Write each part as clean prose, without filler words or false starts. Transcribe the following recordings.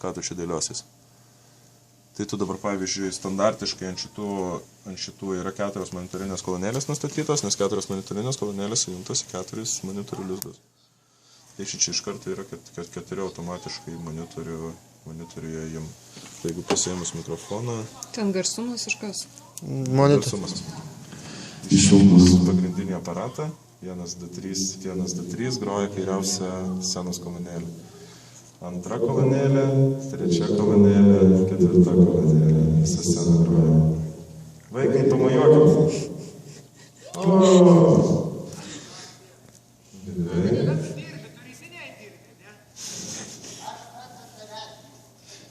ką tu čia dėliosis. Tai tu dabar, pavyzdžiui, standartiškai ant šitų yra 4 monitorinės kolonėlės nustatytos, nes 4 monitorinės kolonėlės sujungtos į 4 monitorių lizdus. Tai čia iš karto yra 4 automatiškai monitoriuje jiem. Tai jeigu pasiėmus mikrofoną... Ten garsumas iš kas? Garsumas. Išjungus pagrindinį aparatą, 1-2-3 groja kairiausia scenos kolonėlė. Antra kolonėlė, trečia kolonėlė, 4 kolonėlė, visa scena groja. Vaikai, pamojuokit.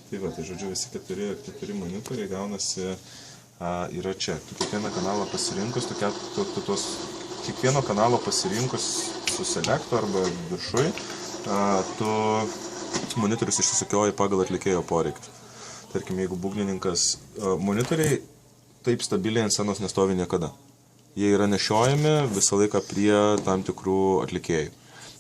Tai va, tai žodžiu, visi 4 monitoriai gaunasi, yra čia. Tu kiekvieną kanalą pasirinkus, kiekvieno kanalo pasirinkus su selektu arba viršui, tu monitorius išsisukioja pagal atlikėjo poreikius. Tarkim, jeigu būgnininkas, monitoriai taip stabiliai ant scenos nestovi niekada. Jie yra nešiojami visą laiką prie tam tikrų atlikėjų.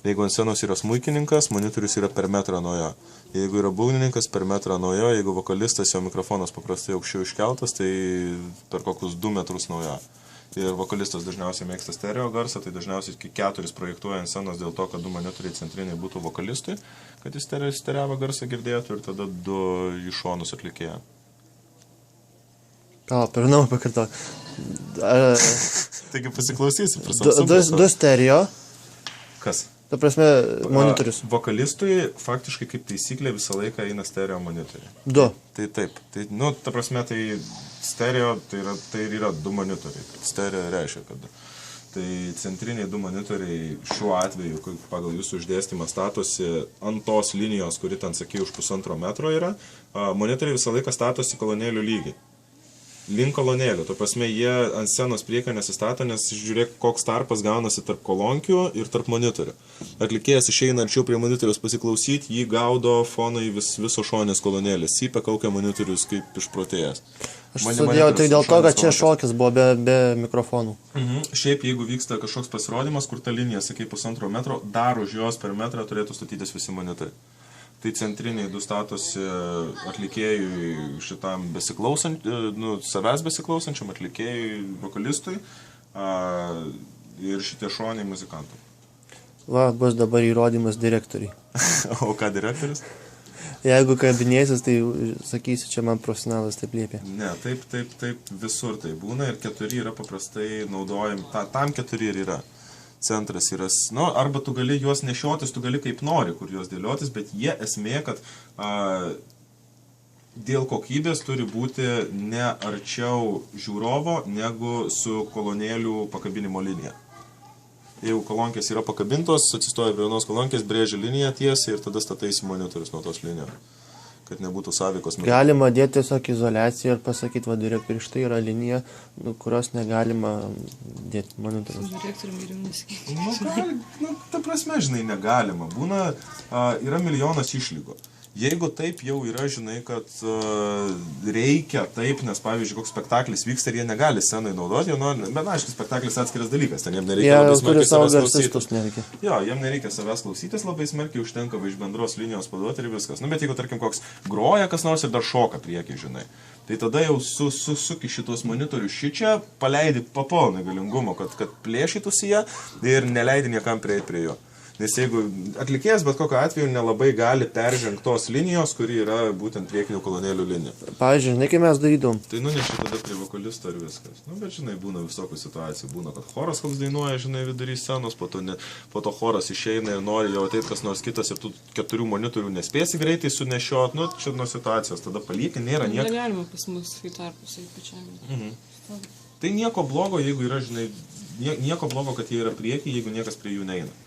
Jeigu ant scenos yra smuikininkas, monitorius yra per metrą nuo jo. Jeigu yra būgnininkas, per metrą nuo jo. Jeigu vokalistas, jo mikrofonas paprastai aukščiau iškeltas, tai per kokius 2 metrus nuo jo. Ir vokalistas dažniausiai mėgsta stereo garsą, tai dažniausiai 4 projektuoja ant scenos dėl to, kad 2 monitoriai centriniai būtų vokalistui, kad jis stereavo garsą girdėtų ir tada 2 iš šonus atlikėja. Per namą pakartok. Taigi pasiklausysi. 2 stereo. Kas? Ta prasme, monitorius. Vokalistui faktiškai kaip taisyklė visą laiką eina stereo monitoriai. 2. Tai taip. Tai, ta prasme, tai stereo, tai yra 2 monitoriai. Stereo reiškia, kad tai centriniai 2 monitoriai šiuo atveju, pagal jūsų išdėstymą statosi ant tos linijos, kuri ten, sakai, už 1,5 metro yra, monitoriai visą laiką statosi kolonėlių lygiai. Link kolonėlių. Tuo prasme, jie ant scenos priekio nesistato, nes žiūrėk, koks tarpas gaunasi tarp kolonkių ir tarp monitorių. Atlikėjas išeina arčiau prie monitorius pasiklausyti, jį gaudo fonai viso šonės kolonėlės. Sypia kaukia monitorius kaip išprotėjęs. Aš sudėjau tai dėl to, kad čia šokis buvo be mikrofonų. Šiaip, jeigu vyksta kažkoks pasirodymas, kur ta linija, sakai, 1,5 metro, dar už jos per metrą turėtų statytis visi monitoriai. Tai centriniai 2 statosi atlikėjui šitam savęs besiklausančiam atlikėjui, vokalistui ir šitie šoniai muzikantų. Va, bus dabar įrodymas direktoriai. O ką direktorius? Jeigu kabinėsis, tai sakysi, čia man profesionalas taip liepia. Ne, taip visur tai būna ir 4 yra paprastai naudojami, tam 4 ir yra. Centras yra, arba tu gali juos nešiotis, tu gali kaip nori, kur juos dėliotis, bet jie esmė, kad dėl kokybės turi būti ne arčiau žiūrovo, negu su kolonėlių pakabinimo linija. Jeigu kolonkės yra pakabintos, atsistoja prie vienos kolonkės, brėžia liniją tiesiai ir tada stataisi monitorius nuo tos linijos, kad nebūtų sąveikos. Galima dėti tiesiog izoliaciją ir pasakyti, va, direktoriui, štai yra linija, kurios negalima dėti monitorius. Direktorium geriau nesakyti. Ta prasme, žinai, negalima. Būna, yra milijonas išlygų. Jeigu taip jau yra, žinai, kad reikia taip, nes, pavyzdžiui, koks spektaklis vyksta ir jie negali scenai naudoti, bet aišku, spektaklis atskiras dalykas, ten jiem nereikia labai smarkiai savęs klausytis. Jo, jiem nereikia savęs klausytis, labai smarkiai užtenka iš bendros linijos paduoti ir viskas. Bet jeigu, tarkim, koks groja kas nors ir dar šoka priekį, žinai, tai tada jau suki šitos monitorius šičia, paleidi papilną galingumą, kad plėšytųsi ją ir neleidi niekam prieiti prie jo. Nes jeigu atlikėjas bet kokiu atveju nelabai gali peržengti tos linijos, kuri yra būtent priekinių kolonėlių linija. Pavyzdžiui, žinai, kai mes darydom. Tai nuneši tada prie vokalisto ir viskas. Bet žinai, būna visokių situacijų. Būna, kad choras koks dainuoja, žinai, vidury scenos, po to choras išeina ir nori jau ateiti kas nors kitas ir tu 4 monitorių nespėsi greitai sunešiot. Čia nuo situacijos. Tada palieki, nėra nieko. Negalima pas mus į tarpus įpačiami. Tai nieko blogo, jeigu yra, žinai, nieko blogo, kad jie yra prieki, jeigu niekas prie jų neina.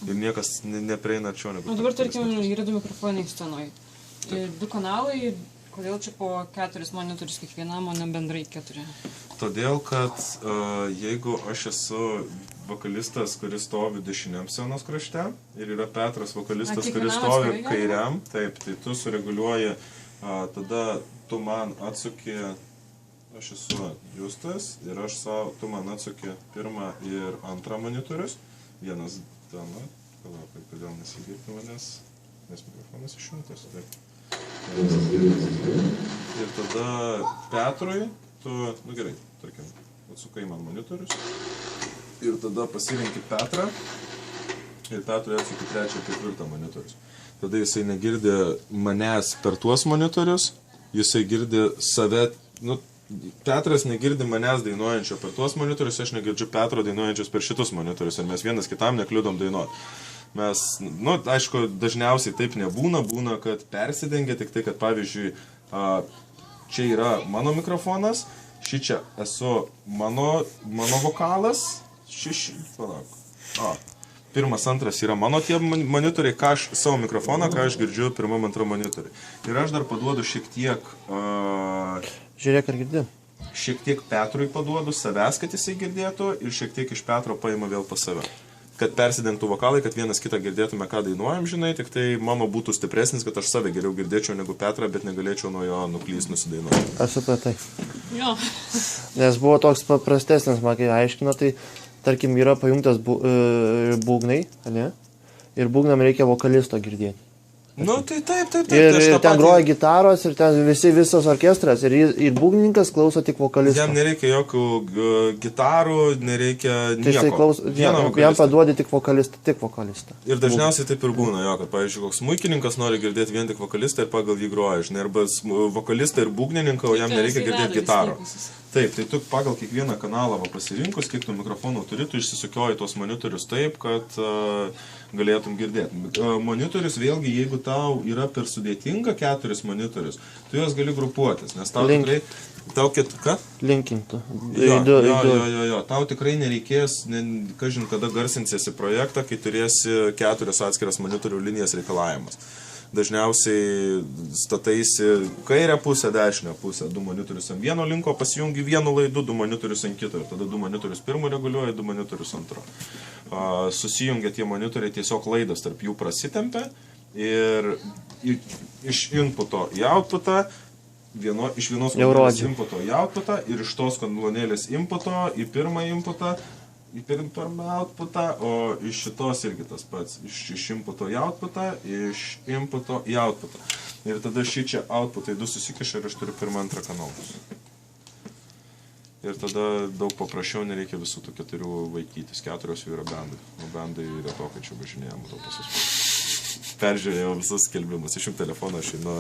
Ir niekas neprieina arčiau negu. O dabar, tarkim, yra 2 mikrofonai scenoje. 2 kanalai, kodėl čia po 4 monitorius kiekvienam, o ne bendrai 4? Todėl, kad jeigu aš esu vokalistas, kuris stovi dešiniam scenos krašte ir yra Petras vokalistas, kuris stovi kairiam, taip, tai tu sureguliuoji, tada tu man atsuki, aš esu Justas ir tu man atsuki 1 ir 2 monitorius, vienas ten, kodėl nesigirti manęs, nes mikrofonas išjungtas, taip. Ir tada Petrui, tu, nu gerai, tarkim, atsukai man monitorius. Ir tada pasirinki Petrą. Ir Petrui atsukai 3 ir 4 monitorius. Tada jisai negirdi manęs per tuos monitorius, jisai girdi save, nu, Petras negirdi manęs dainuojančio per tuos monitorius, aš negirdžiu Petro dainuojančios per šitus monitorius ir mes vienas kitam nekliudom dainuoti. Mes, nu, aišku, dažniausiai taip nebūna, būna, kad persidengia, tik tai, kad pavyzdžiui, čia yra mano mikrofonas, čia esu mano vokalas, palauk. Pirmas, antras yra mano tie monitoriai, ką aš savo mikrofoną, ką aš girdžiu pirmam, antram monitoriui. Ir aš dar paduodu šiek tiek... Žiūrėk, ar girdi. Šiek tiek Petrui paduodu savęs, kad jisai girdėtų ir šiek tiek iš Petro paima vėl pas save. Kad persidengtų vokalai, kad vienas kitą girdėtume, ką dainuojam, žinai, tik tai mano būtų stipresnis, kad aš save geriau girdėčiau negu Petrą, bet negalėčiau nuo jo nuklyst nusidainuoti. Ar supratai? Jo. Nes buvo toks paprastesnis, man kai aiškino, tai tarkim yra pajungtas būgnai, ne? Ir būgnam reikia vokalisto girdėti. Nu, tai taip. Ir ten groja gitaros, ir ten visas orkestras, ir būgnininkas klauso tik vokalisto. Jam nereikia jokių gitarų, nereikia nieko. Jam paduodi tik vokalistą. Ir dažniausiai taip ir būna, jo, kad, pavyzdžiui, koks smuikininkas nori girdėti vien tik vokalistą ir pagal jį groja, žinai, arba vokalistą ir būgnininką, o jam nereikia girdėti gitaro. Taip, tai tu pagal kiekvieną kanalą pasirinkus, kiek tu mikrofonų turi, tu išsisukioji tos monitorius taip, kad galėtum girdėti. Monitorius vėlgi, jeigu tau yra per sudėtinga 4 monitorius, tu juos gali grupuotis, nes tau tikrai... Ką? Linkintų. Jo, tau tikrai nereikės, kažin kada garsinsiesi projektą, kai turėsi 4 atskiras monitorių linijas reikalavimas. Dažniausiai stataisi kairę pusę, dešinę pusę, 2 monitorius ant vieno linko, pasijungi vienu laidu, 2 monitorius ant kito, ir tada 2 monitorius pirmo reguliuoja, 2 monitorius antro. Susijungia tie monitoriai, tiesiog laidas tarp jų prasitempia ir iš inputo į outputą, iš vienos kolonėlės inputo į outputą ir iš tos kolonėlės inputo į pirmą inputą, į pirmą outputą, o iš šitos irgi tas pats, iš inputo į outputą, iš inputo į outputą. Ir tada čia outputai 2 susikiša ir aš turiu pirmą, antrą kanalus. Ir tada daug paprasčiau nereikia visų tų 4 vaikytis, 4 jau yra bendai. O bendai yra to, kad čia važinėjom, to pasus. Peržiūrėjau visus skelbimus, išjung telefoną, aš einu